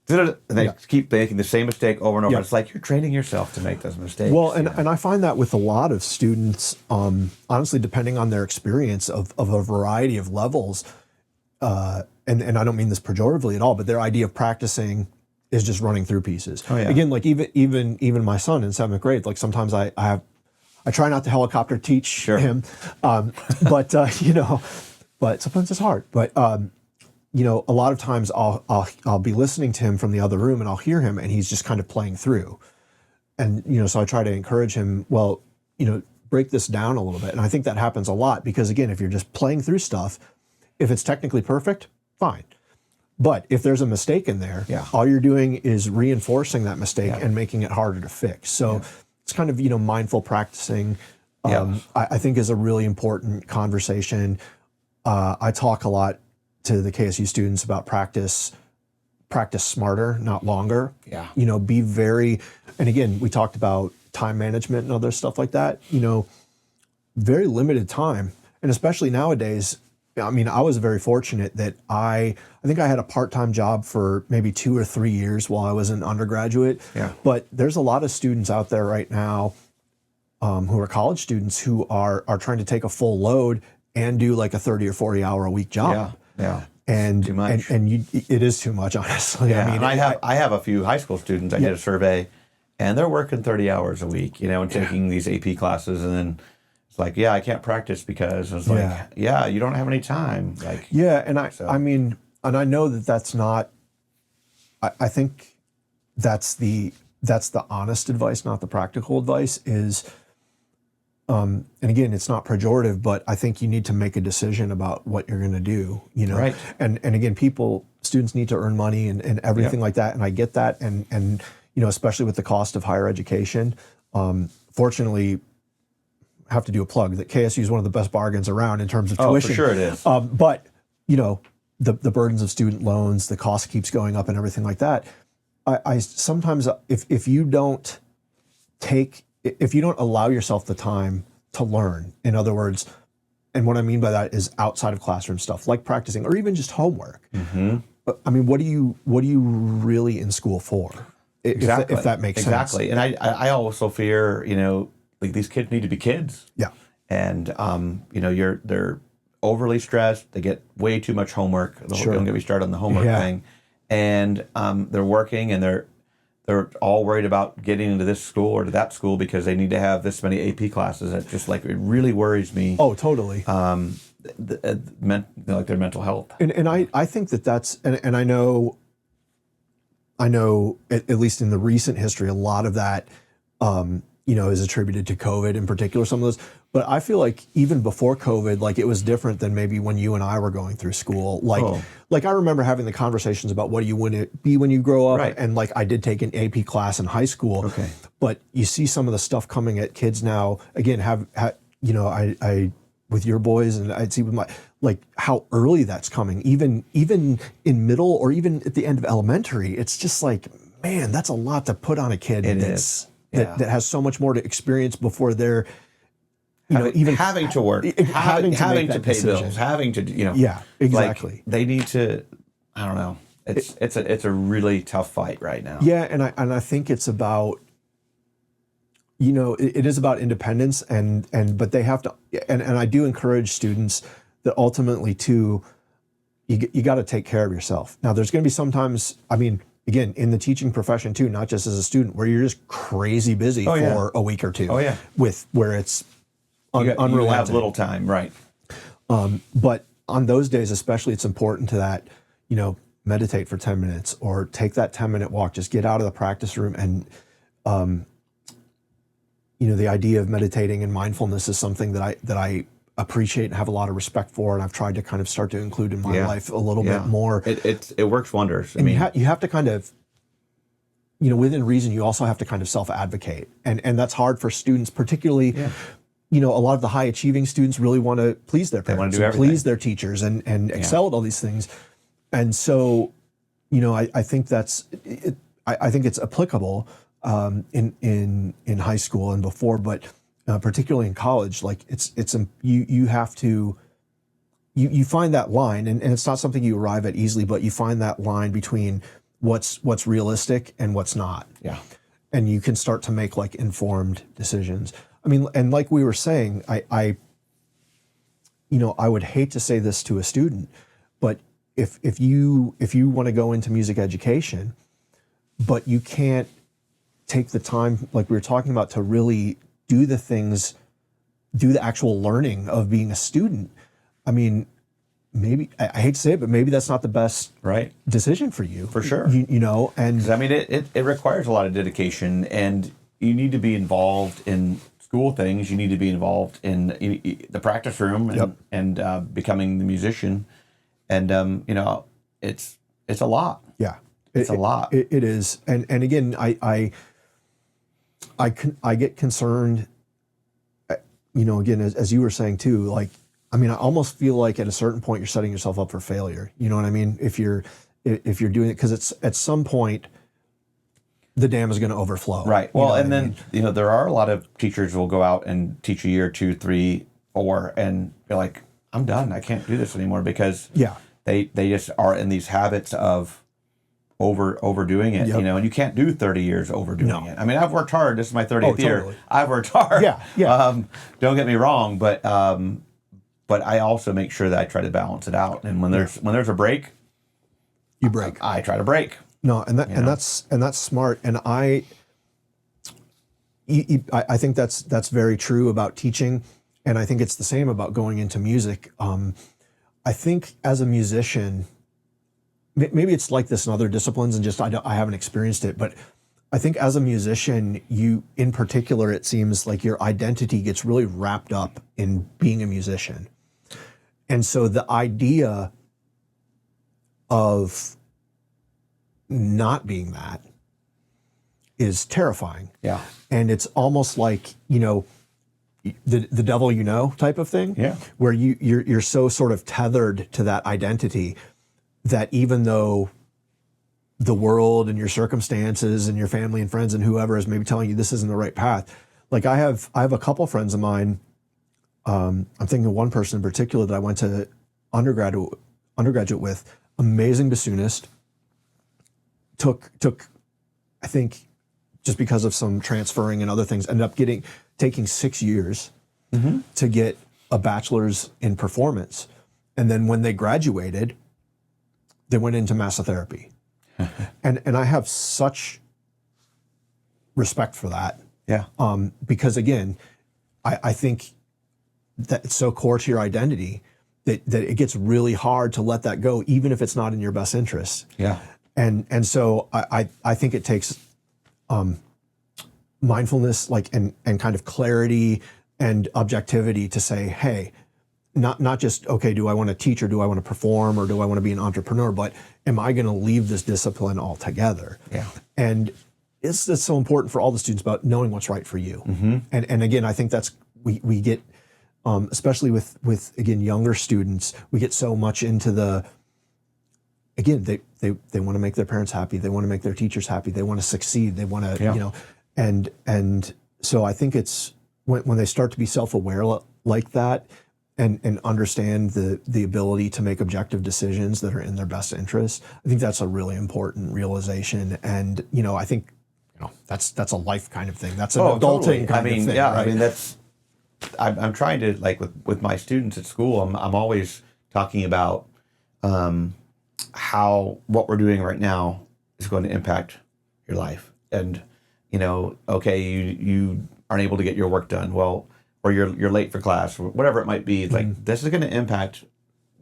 and they keep making the same mistake over and over. It's like you're training yourself to make those mistakes. Well, and I find that with a lot of students, honestly, depending on their experience of a variety of levels, and I don't mean this pejoratively at all, but their idea of practicing is just running through pieces. Oh, yeah. Again, like even my son in 7th grade, like sometimes I try not to helicopter teach him, but but sometimes it's hard. But a lot of times I'll be listening to him from the other room, and I'll hear him, and he's just kind of playing through, and so I try to encourage him. Well, break this down a little bit, and I think that happens a lot because again, if you're just playing through stuff, if it's technically perfect, fine. But if there's a mistake in there, all you're doing is reinforcing that mistake and making it harder to fix. So it's kind of mindful practicing. I think is a really important conversation. I talk a lot to the KSU students about practice smarter, not longer. Be very, and again, we talked about time management and other stuff like that. Very limited time, and especially nowadays. I mean, I was very fortunate that I think I had a part-time job for maybe 2 or 3 years while I was an undergraduate. But there's a lot of students out there right now who are college students who are trying to take a full load and do like a 30 or 40 hour a week job. And too much. And it is too much, honestly. I mean, and I have a few high school students. I did a survey, and they're working 30 hours a week, and taking these AP classes, and then it's like, I can't practice because it's like, you don't have any time. Like, and I mean, and I know that that's not. I think that's the honest advice, not the practical advice. Is and again, it's not pejorative, but I think you need to make a decision about what you're going to do. Right. And again, students need to earn money and everything like that, and I get that, and especially with the cost of higher education. Fortunately, I have to do a plug that KSU is one of the best bargains around in terms of tuition. For sure it is. But the burdens of student loans, the cost keeps going up, and everything like that. I sometimes, if you don't allow yourself the time to learn, in other words, and what I mean by that is outside of classroom stuff like practicing or even just homework. I mean, what are you really in school for? Exactly. If that makes sense. Exactly. And I also fear, like these kids need to be kids. And they're overly stressed. They get way too much homework. Don't get me started on the homework thing. And they're working, and they're all worried about getting into this school or to that school because they need to have this many AP classes. It's just like, it really worries me. Oh, totally. Like their mental health. And I think that's, and I know at least in the recent history, a lot of that, is attributed to COVID in particular, some of those. But I feel like even before COVID, like it was different than maybe when you and I were going through school. Like I remember having the conversations about what do you want to be when you grow up. Right. And like I did take an AP class in high school. Okay. But you see some of the stuff coming at kids now. Again, I with your boys, and I'd see with my, like how early that's coming. Even in middle or even at the end of elementary, it's just like, man, that's a lot to put on a kid. That has so much more to experience before they're, even having to work, having to pay bills, having to, exactly. Like they need to, I don't know. It's a really tough fight right now. Yeah, and I think it's about, it is about independence, but they have to, and I do encourage students that ultimately too, you got to take care of yourself. Now, there's going to be sometimes, I mean, again, in the teaching profession too, not just as a student, where you're just crazy busy for a week or two. With where it's unrelenting. You have little time, right? But on those days, especially, it's important to that, meditate for 10 minutes or take that 10-minute walk. Just get out of the practice room, and the idea of meditating and mindfulness is something that I appreciate and have a lot of respect for, and I've tried to kind of start to include in my life a little bit more. It works wonders. I mean, you have to kind of, within reason, you also have to kind of self-advocate, and that's hard for students, particularly. A lot of the high achieving students really want to please their parents, and please their teachers, and excel at all these things, and so, I think that's it. I think it's applicable in high school and before, but. Particularly in college, like you have to, you find that line, and it's not something you arrive at easily, but you find that line between what's realistic and what's not. And you can start to make like informed decisions. I mean, and like we were saying, I would hate to say this to a student, but if you want to go into music education, but you can't take the time, like we were talking about, to really do the things, do the actual learning of being a student. I mean, maybe, I hate to say it, but maybe that's not the best decision for you. For sure. You know, and I mean, it requires a lot of dedication, and you need to be involved in school things. You need to be involved in the practice room and becoming the musician. And, you know, it's a lot. Yeah. It's a lot. It is. And again, I get concerned, you know, again, as you were saying too, like, I mean, I almost feel like at a certain point you're setting yourself up for failure. You know what I mean? If you're doing it, because it's at some point the dam is going to overflow. Right. Well, and then, you know, there are a lot of teachers who will go out and teach a year, 2, 3, 4, and be like, I'm done. I can't do this anymore, because they just are in these habits of overdoing it, you know, and you can't do 30 years overdoing it. I mean, I've worked hard. This is my 30th year. I've worked hard. Don't get me wrong, but I also make sure that I try to balance it out. And when there's a break, you break. I try to break. No, and that's smart. And I think that's very true about teaching, and I think it's the same about going into music. I think as a musician, maybe it's like this in other disciplines, and just I haven't experienced it, but I think as a musician, you in particular, it seems like your identity gets really wrapped up in being a musician. And so the idea of not being that is terrifying. Yeah. And it's almost like, you know, the devil you know type of thing. Yeah. Where you're so sort of tethered to that identity that even though the world and your circumstances and your family and friends and whoever is maybe telling you this isn't the right path. Like I have a couple friends of mine. I'm thinking of one person in particular that I went to undergraduate with, amazing bassoonist. Took I think just because of some transferring and other things, ended up taking 6 years to get a bachelor's in performance. And then when they graduated, they went into massotherapy. and I have such respect for that. Yeah. Because again, I think that it's so core to your identity that it gets really hard to let that go, even if it's not in your best interest. Yeah. And so I think it takes mindfulness, like and kind of clarity and objectivity to say, hey, not just, okay, do I want to teach or do I want to perform or do I want to be an entrepreneur, but am I going to leave this discipline altogether? Yeah. And it's so important for all the students about knowing what's right for you. And again, I think that's, we get, especially with again, younger students, we get so much into again, they want to make their parents happy. They want to make their teachers happy. They want to succeed. They want to, you know, and so I think it's when they start to be self-aware like that and understand the ability to make objective decisions that are in their best interest. I think that's a really important realization. And, you know, I think, you know, that's a life kind of thing. That's an adulting kind of thing. Yeah, right? I mean, I'm trying to, like with my students at school, I'm always talking about how what we're doing right now is going to impact your life. And, you know, okay, you aren't able to get your work done. Well, or you're late for class, or whatever it might be. It's like, this is going to impact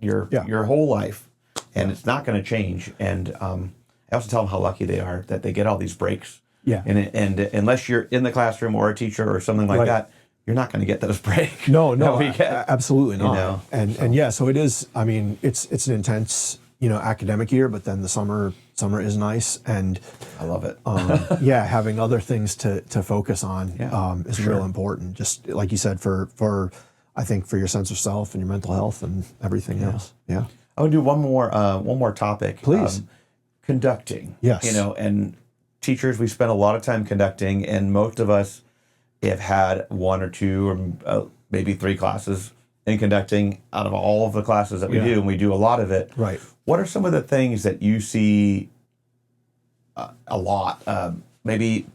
your whole life, and it's not going to change. And I also tell them how lucky they are that they get all these breaks. Yeah. And unless you're in the classroom or a teacher or something like that, you're not going to get those breaks. No, absolutely not. You know? And yeah, so it is. I mean, it's an intense, you know, academic year, but then the summer is nice, and I love it. yeah, having other things to focus on is real important. Just like you said, for I think for your sense of self and your mental health and everything else. Yeah. I would do one more topic. Please. Conducting. Yes. You know, and teachers, we spend a lot of time conducting, and most of us have had 1 or 2 or maybe 3 classes in conducting out of all of the classes that we do, and we do a lot of it. Right. What are some of the things that you see a lot? Maybe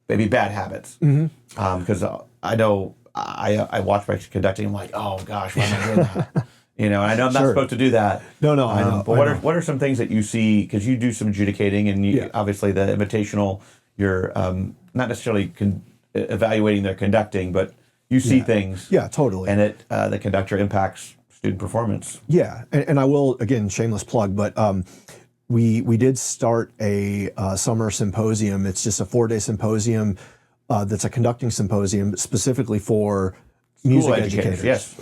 bad habits. Because I know I watch my conducting. I'm like, oh gosh, why am I doing that? And I know I'm not supposed to do that. No, I know. But what are some things that you see, because you do some adjudicating, and obviously the invitational, you're not necessarily evaluating their conducting, but you see things. Yeah, totally. And the conductor impacts student performance. Yeah, and I will, again, shameless plug, but we did start a summer symposium. It's just a 4-day symposium that's a conducting symposium specifically for music educators. Yes,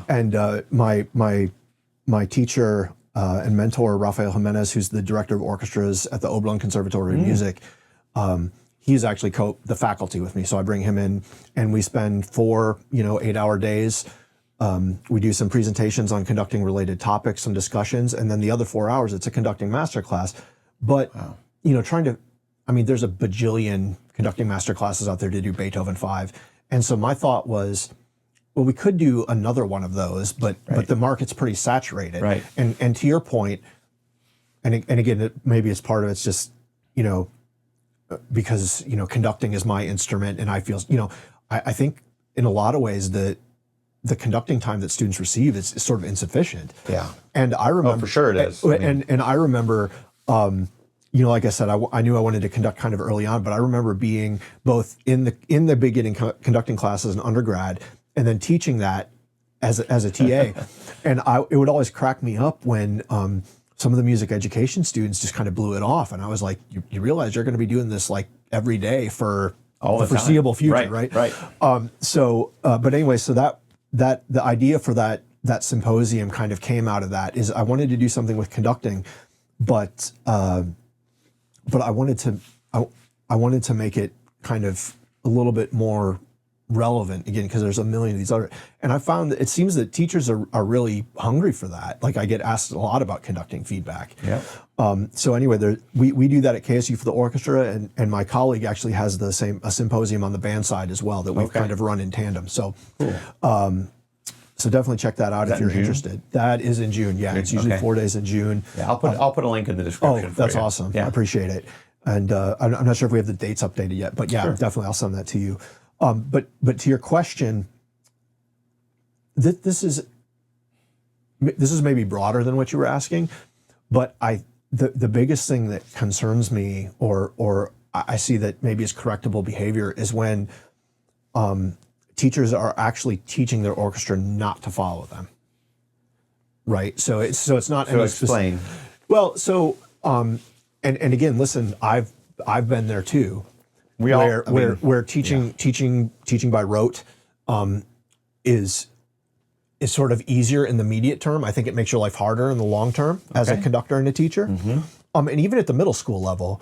And my teacher and mentor, Rafael Jimenez, who's the director of orchestras at the Oberlin Conservatory of Music, he's actually the faculty with me. So I bring him in, and we spend 4 8-hour days. We do some presentations on conducting related topics, some discussions, and then the other 4 hours, it's a conducting masterclass. But, there's a bajillion conducting masterclasses out there to do Beethoven 5. And so my thought was, well, we could do another one of those, but the market's pretty saturated. Right. And to your point, and again, maybe it's part of it's just, because, conducting is my instrument, and I feel, I think in a lot of ways the conducting time that students receive is sort of insufficient. Yeah. And I remember... Oh, for sure it is. And I remember, like I said, I knew I wanted to conduct kind of early on, but I remember being both in the beginning conducting class as an undergrad, and then teaching that as a TA. And it would always crack me up when some of the music education students just kind of blew it off. And I was like, you realize you're going to be doing this like every day for the foreseeable future, right? Right. But anyway, so that the idea for that symposium kind of came out of that, is I wanted to do something with conducting, but I wanted to make it kind of a little bit more relevant, again, because there's a million of these other, and I found that it seems that teachers are really hungry for that. Like, I get asked a lot about conducting feedback. Yeah. So anyway, we do that at KSU for the orchestra, and my colleague actually has a symposium on the band side as well that we've kind of run in tandem. So, cool. So definitely check that out if you're interested. That is in June. Yeah, it's usually 4 days in June. Yeah, I'll put a link in the description. Oh, that's awesome. Yeah. I appreciate it. And I'm not sure if we have the dates updated yet, but yeah, definitely I'll send that to you. But to your question, this is maybe broader than what you were asking, but the biggest thing that concerns me, or I see that maybe is correctable behavior, is when teachers are actually teaching their orchestra not to follow them. Right. So it's not. So explain. Well, so and again, listen, I've been there too. Where teaching by rote is sort of easier in the immediate term. I think it makes your life harder in the long term as a conductor and a teacher. Mm-hmm. And even at the middle school level,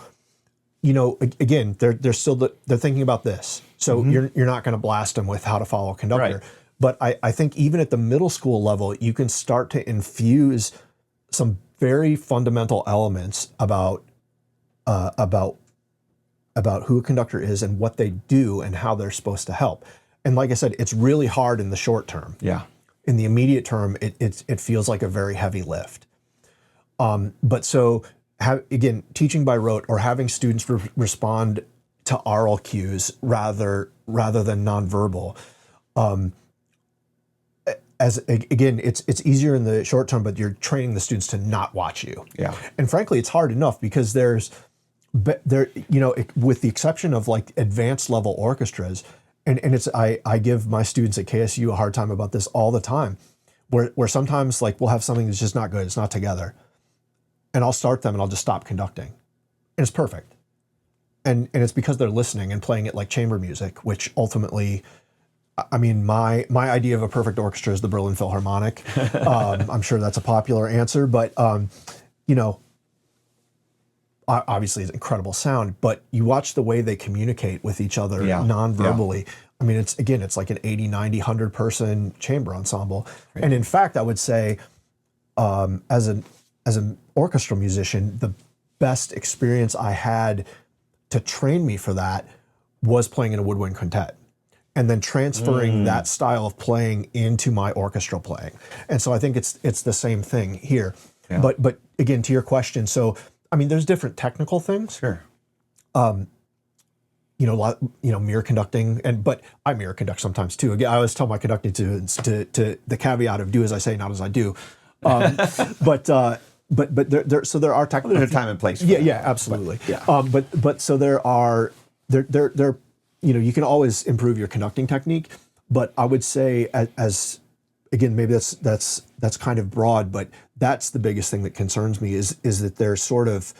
again, they're thinking about this. So you're not going to blast them with how to follow a conductor. Right. But I think even at the middle school level, you can start to infuse some very fundamental elements about who a conductor is and what they do and how they're supposed to help. And like I said, it's really hard in the short term. Yeah. In the immediate term, it feels like a very heavy lift. But so, again, teaching by rote, or having students respond to oral cues rather than nonverbal. It's easier in the short term, but you're training the students to not watch you. Yeah. And frankly, it's hard enough because with the exception of like advanced level orchestras, and it's I give my students at KSU a hard time about this all the time, where sometimes like we'll have something that's just not good, it's not together, and I'll start them and I'll just stop conducting, and it's perfect, and it's because they're listening and playing it like chamber music, which ultimately, I mean, my idea of a perfect orchestra is the Berlin Philharmonic. I'm sure that's a popular answer, but obviously it's incredible sound, but you watch the way they communicate with each other non-verbally. Yeah. I mean, it's like an 80, 90, 100 person chamber ensemble. Right. And in fact, I would say as an orchestral musician, the best experience I had to train me for that was playing in a woodwind quintet, and then transferring that style of playing into my orchestral playing. And so I think it's the same thing here. Yeah. But again, to your question, so I mean, there's different technical things. Sure. mirror conducting, but I mirror conduct sometimes too. Again, I always tell my conducting students to the caveat of do as I say, not as I do. But there are technical. There's a time and place. For yeah, absolutely. But so there are you can always improve your conducting technique. But I would say as again, maybe that's kind of broad, but that's the biggest thing that concerns me is that there's sort of,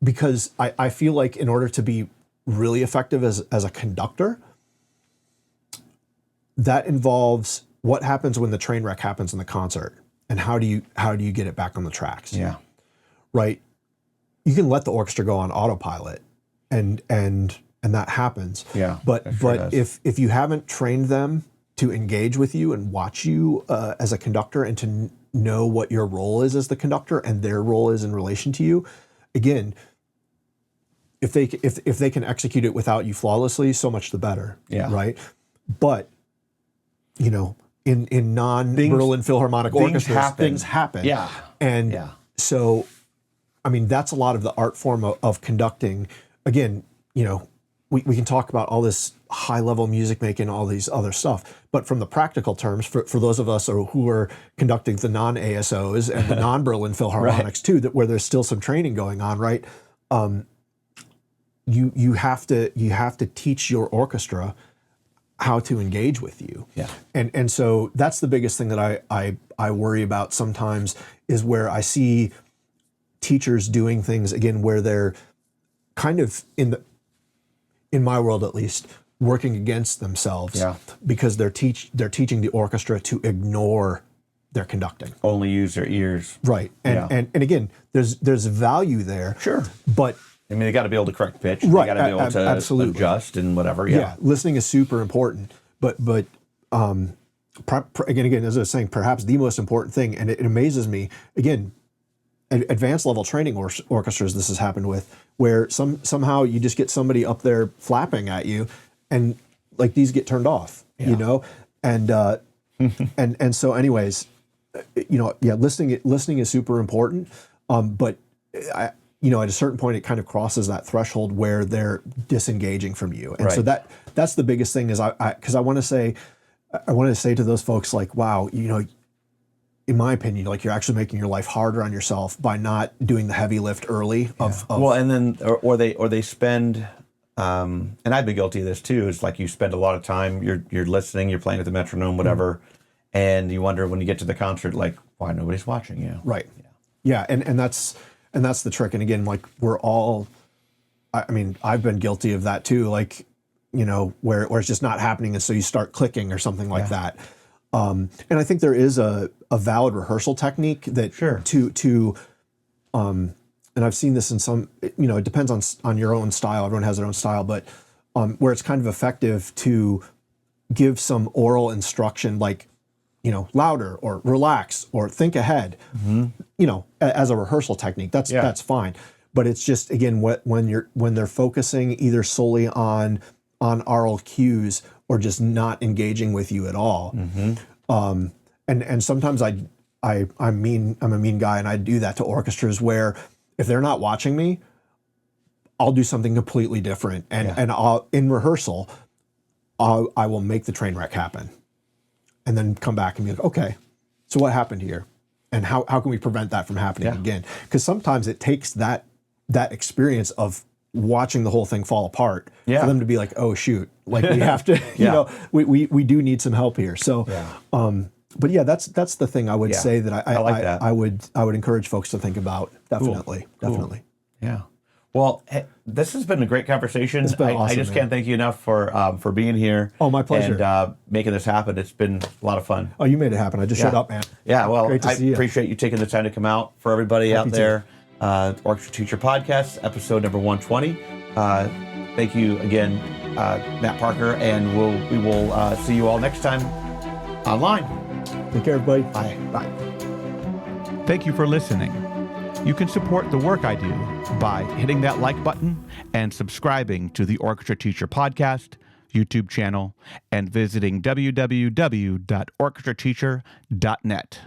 because I feel like in order to be really effective as a conductor, that involves what happens when the train wreck happens in the concert, and how do you get it back on the tracks? Yeah. Right. You can let the orchestra go on autopilot, and that happens. Yeah. But if you haven't trained them to engage with you and watch you as a conductor, and to know what your role is as the conductor and their role is in relation to you, again, if they can execute it without you flawlessly, so much the better. Yeah. Right. But in non-Berlin Philharmonic orchestras, things happen. Yeah. And so, I mean, that's a lot of the art form of conducting. Again, we can talk about all this high-level music making, all these other stuff, but from the practical terms, for those of us who are conducting the non-ASOs and the non-Berlin Philharmonics too, where there's still some training going on, right? You have to teach your orchestra how to engage with you. Yeah. And so that's the biggest thing that I worry about sometimes, is where I see teachers doing things, again, where they're kind of, in my world at least, working against themselves, because they're teaching the orchestra to ignore their conducting. Only use their ears. Right. And again, there's value there. Sure. But I mean, they got to be able to correct pitch. Right. They got to be able to absolutely adjust and whatever. Yeah. Listening is super important. But again, as I was saying, perhaps the most important thing, and it amazes me, again, advanced level training orchestras this has happened with, where somehow you just get somebody up there flapping at you, and like these get turned off, and so anyways, listening is super important, but at a certain point it kind of crosses that threshold where they're disengaging from you, and so that's the biggest thing, is because I want to say to those folks, like, wow, in my opinion, like, you're actually making your life harder on yourself by not doing the heavy lift early. Well, and then or they spend, and I've been guilty of this too. It's like you spend a lot of time, you're listening, you're playing with the metronome, whatever, and you wonder when you get to the concert, like, why nobody's watching you? Right. Yeah. And that's the trick. And again, like, we're all, I mean, I've been guilty of that too. Like, where it's just not happening, and so you start clicking or something like that. And I think there is a valid rehearsal technique that and I've seen this in some, it depends on your own style. Everyone has their own style, but where it's kind of effective to give some oral instruction, like, louder, or relax, or think ahead, as a rehearsal technique. That's fine. But it's just, again, when they're focusing either solely on oral cues, or just not engaging with you at all. And sometimes I'm a mean guy, and I do that to orchestras, where if they're not watching me, I'll do something completely different. And I'll, in rehearsal, I will make the train wreck happen, and then come back and be like, okay, so what happened here? And how can we prevent that from happening again? Because sometimes it takes that experience of watching the whole thing fall apart for them to be like, oh shoot, like, we have to, we do need some help here. So, but yeah, that's the thing I would say that I like that. I would encourage folks to think about. Definitely. Yeah. Well, hey, this has been a great conversation. It's been awesome, I just can't thank you enough for being here. Oh, my pleasure. And making this happen. It's been a lot of fun. Oh, you made it happen. I just showed up, man. Yeah, well, Great to I see you. appreciate you taking the time to come out. For everybody out there, Orchestra Teacher Podcast, episode number 120. Thank you again, Matt Parker, and we will see you all next time online. Take care, everybody. Bye. Bye. Thank you for listening. You can support the work I do by hitting that like button and subscribing to the Orchestra Teacher Podcast YouTube channel, and visiting www.orchestrateacher.net.